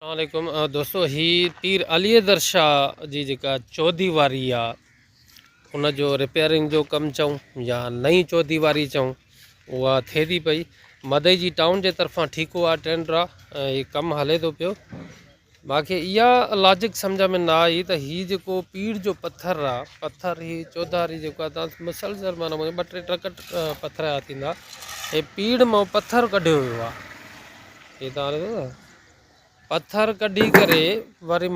अस्सलामुअलैकुम दोस्तों, ही पीर अली दरशाह जी जेका चौदीवारी आहे उन जो रिपेयरिंग जो कमु चऊं या नई चौदीवारी चऊं उहा थिए थी पई। मदई जी टाउन जे तरफ़ां ठीकु आहे, टेंडर आहे ऐं हीउ कमु हले थो पियो। मूंखे इहा लॉजिक सम्झ में न आई त हीउ जेको पीड़ जो पथर आहे, पथर ही चौधारी जेको आहे तव्हां मुसलसल माना 2-3 ट्रक पथर जा थींदा, हे पीड़ मां पथर कढियो वियो आहे। हे तव्हां ॾिसो पत्थर कढी करे वरी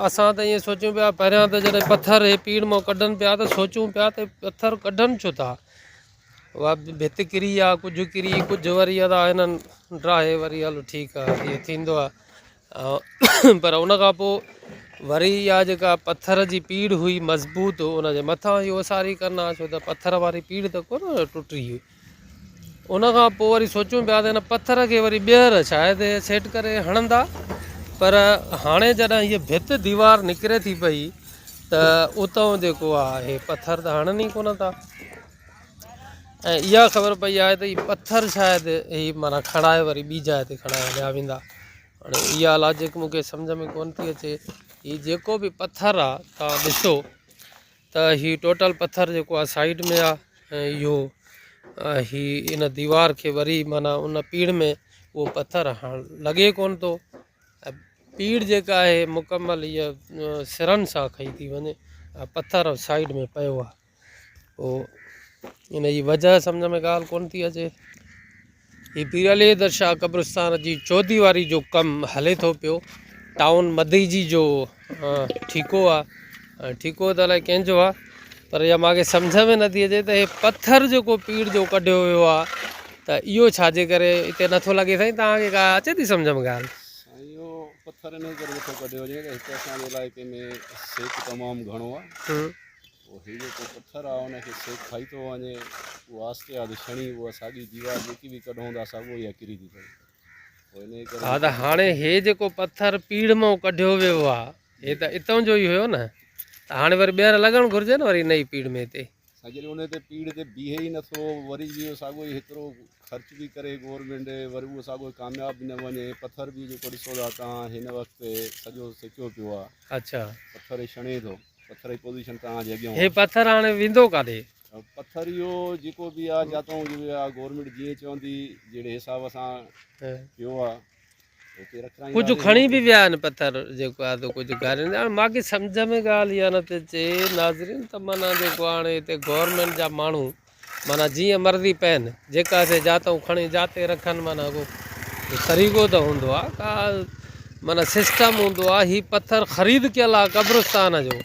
असां त ईअं सोचूं पिया पहिरियां त जॾहिं पत्थर हे पीड़ मां कढनि पिया त सोचूं पिया त पत्थर कढनि छो था, उहा भित किरी आहे, कुझु किरी, कुझु वरी अदा हिननि ड्राहे वरी हलो ठीकु आहे इहो थींदो आहे। पर उन खां पोइ वरी इहा जेका पत्थर जी पीड़ हुई मज़बूत, उनजे मथां इहो ओसारी करना छो त पत्थर वारी पीड़ त कोन टुटी हुई। उन खां पोइ वरी सोचूं पिया त हिन पत्थर खे वरी ॿीहर शायदि सेट करे हणंदा, पर हाणे जॾहिं हीअ भित दीवार निकिरे थी पई त उतां जेको आहे हे पत्थर त हणनि ई कोन था ऐं इहा ख़बर पई आहे त हीअ पत्थर शायदि हीअ माना खणाए वरी ॿी जाइ ते खणाए हलिया वेंदा। हाणे इहा लॉजिक मूंखे सम्झ में कोन थी अचे। हीअ जेको बि पत्थर आहे तव्हां ॾिसो त हीअ टोटल पत्थर जेको आहे साइड में आहे ऐं इहो हीअ इन दीवार खे वरी माना उन पीड़ में उहो पत्थर लॻे कोन थो। पीड़ जेका आहे मुकमल इहा सिरनि सां खई थी वञे, पत्थर साइड में पियो आहे, पोइ इन जी वजह सम्झ में ॻाल्हि कोन थी अचे। हीअ पीर अली दरशाह क़ब्रिस्तान जी चौदीवारी जो कमु हले थो पियो। टाउन मदई जी जो ठीको आहे, ठीको त अलाए कंहिंजो आहे, पर इहा मूंखे सम्झ में नथी अचे त हे पत्थर जेको पीड़ जो कढियो वियो आहे त इहो छाजे करे हिते नथो लॻे। साईं तव्हांखे का अचे थी सम्झ में ॻाल्हि? इहो पत्थर इन करे नथो कढियो वञे त हिते असांजे इलाइक़े में सेक तमामु घणो आहे। पोइ हीउ जेको पत्थर आहे उनखे सेक खाई थो वञे, उहो आस्ते आस्ते छणी उहा साॻी दीवार जेकी बि कढूं था साॻियो इहा किरी थी पए। पोइ इन करे हा त हाणे हे जेको पत्थर पीड़ मां कढियो वियो आहे हे त हितां जो ई हुयो न, त हाणे वरी ॿीहर लॻणु घुरिजे न वरी नई पीड़ में हिते। जॾहिं उन ते पीड़ ते बीहे ई नथो, वरी बि इहो साॻियो ई हेतिरो ख़र्च बि करे गवर्नमेंट, वरी उहो साॻियो कामयाबु बि न वञे। पत्थर बि जेको ॾिसो था तव्हां हिन वक़्तु सॼो सेकियो पियो आहे। अच्छा, पत्थर ई छणे थो, पत्थर जी पोज़ीशन तव्हांजे अॻियां हे पत्थर हाणे वेंदो काॾे? पत्थर इहो जेको बि आहे जितां इहो आहे गवर्नमेंट जीअं चवंदी जहिड़े हिसाब सां पियो आहे हुते रखंदा। कुझु खणी बि विया आहिनि पत्थर जेको आहे त कुझु गारियुनि। हाणे मूंखे सम्झ में ॻाल्हि इहा नथी अचे नाज़रीन त माना जेको हाणे हिते गवर्नमेंट जा माण्हू माना जीअं मर्ज़ी पइनि, जेका से जातऊं खणी जाते रखनि, माना को तरीक़ो त हूंदो आहे, का माना सिस्टम हूंदो आहे। हीअ पत्थर ख़रीद कयल आहे क़ब्रिस्तान जो,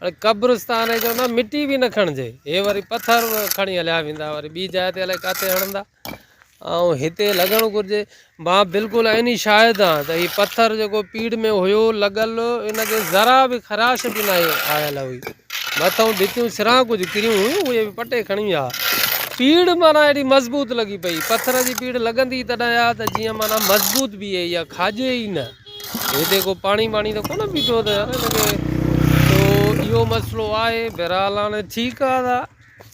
हाणे क़ब्रिस्तान जो न मिटी बि न खणिजे, हे वरी पत्थर खणी हलिया वेंदा, वरी ॿी जाइ ते अलाए किथे हणंदा। ऐं हिते लॻणु घुरिजे, मां बिल्कुलु इन शायदि आहे त हीअ पत्थर जेको पीड़ में हुयो लॻल, इनखे ज़रा बि ख़राश बि न आयल हुई। मथां भितियूं सिरां कुझु किरियूं हुयूं, उहे बि पटे खणी विया। पीड़ माना एॾी मज़बूत लॻी पई, पत्थर जी पीड़ लॻंदी तॾहिं आहे त जीअं माना मज़बूत बीहे, इहा खाजे ई न। हिते को पाणी वाणी त कोन बीठो त हिनखे, तो इहो मसइलो आहे। बहरहाल हाणे ठीकु आहे,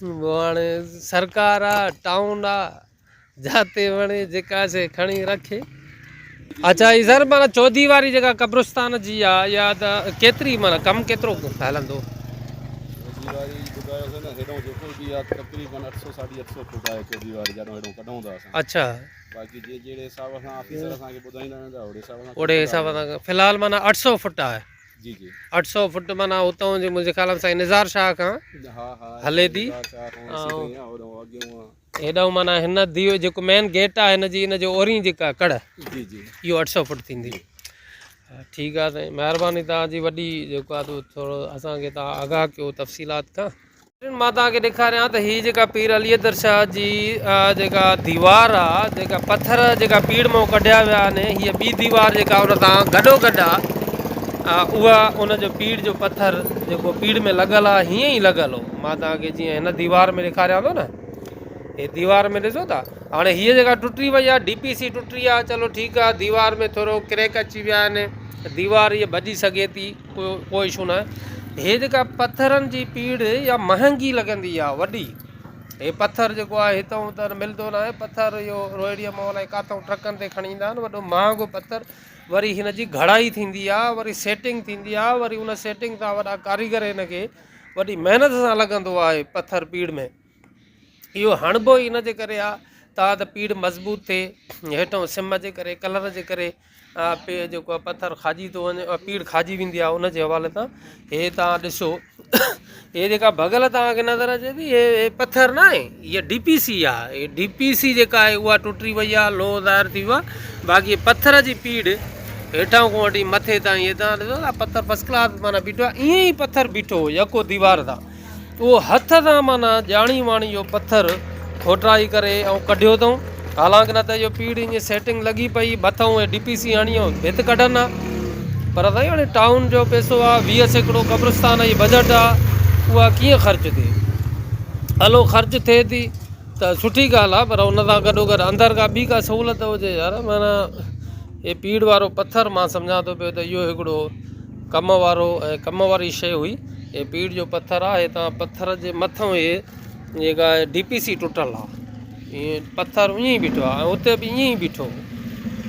हाणे सरकार आहे, टाउन आहे, जाते वणे जेका से खणी रखे। अच्छा ही सर माना चौदीवारी जेका क़ब्रिस्तान जी आहे इहा त केतिरी माना कमु केतिरो हलंदो? चौदीवारी ॿुधायोसीं न, हेॾो जेको बि आहे तक़रीबन 800-850 फुट आहे चौदीवारी, जॾहिं हेॾो कढूं था असां। अच्छा, बाक़ी जहिड़े हिसाब सां ऑफिसर असांखे ॿुधाईंदा आहिनि त ओड़े हिसाब सां फ़िलहाल माना 800 फुट आहे। जी जी 800 फुट माना हुतां जे मुंहिंजे ख़्याल सां निज़ार शाह खां हले थी, हेॾो माना हिन दीव जेको मेन गेट आहे हिन जी, हिन जो ओरी जेका कड़ जी जी इहो 800 फुट थींदी। ठीकु आहे साईं, महिरबानी तव्हांजी वॾी जेको आहे थोरो असांखे तव्हां आगाह कयो तफ़सीलात खां। मां तव्हांखे ॾेखारियां त हीअ जेका पीर अली दरशाह जी जेका दीवार आहे, जेका पत्थर जेका पीड़ मां कढिया विया आहिनि, हीअ ॿी दीवार जेका उन सां गॾो गॾु आहे, उहा उनजो पीड़ जो पत्थर जेको पीड़ में लॻल आहे हीअं ई लॻल हो। मां तव्हांखे जीअं हिन दीवार में ॾेखारियां थो न, हे दीवार में ॾिसो था। हाणे हीअ जेका टुटी वई आहे, DPC टुटी आहे, चलो ठीकु आहे, दीवार में थोरो क्रैक अची विया आहिनि, दीवार इहा भॼी सघे थी, कोई इशू न आहे। हे जेका पत्थरनि जी पीड़ या महांगी लॻंदी आहे वॾी, हे पत्थर जेको आहे हितां त मिलंदो न आहे पत्थर इहो रोहिड़ीअ मां अलाए किथां ट्रकनि ते खणी ईंदा आहिनि वॾो महांगो पत्थर वरी हिन जी घड़ाई थींदी आहे वरी सेटिंग थींदी आहे वरी उन सेटिंग सां वॾा कारीगर हिन खे वॾी महिनत सां लॻंदो आहे पत्थर पीड़ में इहो हणिबो ई इन जे करे आहे त पीड़ मज़बूत थिए हेठां सिम जे करे कलर जे करे जेको आहे पत्थर खाइजी थो वञे पीड़ खाइजी वेंदी आहे उन जे हवाले सां हे तव्हां ॾिसो हे जेका भगल तव्हांखे नज़र अचे थी हे पत्थर न आहे इहा DPC आहे हे DPC जेका आहे उहा टुटी वई आहे लो ज़ाहिर थी वियो आहे बाक़ी पत्थर जी पीड़ हेठां खां वठी मथे ताईं इहे तव्हां ॾिसो था पत्थर फस्ट क्लास माना बीठो आहे ईअं ई पत्थर बीठो यको दीवार तां उहो हथ सां माना ॼाणी वाणी इहो पत्थर खोटाई करे ऐं कढियो अथऊं हालांकि न त इहो पीड़ ईअं सेटिंग लॻी पई मथां उहे DPC हणी ऐं भित कढनि आहे पर साईं हाणे टाउन जो पैसो आहे 20 सैकड़ो क़ब्रिस्तान जी बजट आहे उहा कीअं ख़र्चु थिए हलो ख़र्चु थिए थी त सुठी ॻाल्हि आहे पर उन सां गॾोगॾु अंदरि का ॿी का सहूलियत हुजे यार माना हे पीड़ वारो पत्थर मां सम्झां थो पियो त इहो हिकिड़ो कम वारो ऐं कम वारी शइ हुई हे पीड़ जो पत्थर आहे हितां पत्थर जे मथां हे जेका DPC टुटल आहे ईअं पत्थर ईअं ई बीठो आहे ऐं उते बि ईअं ई बीठो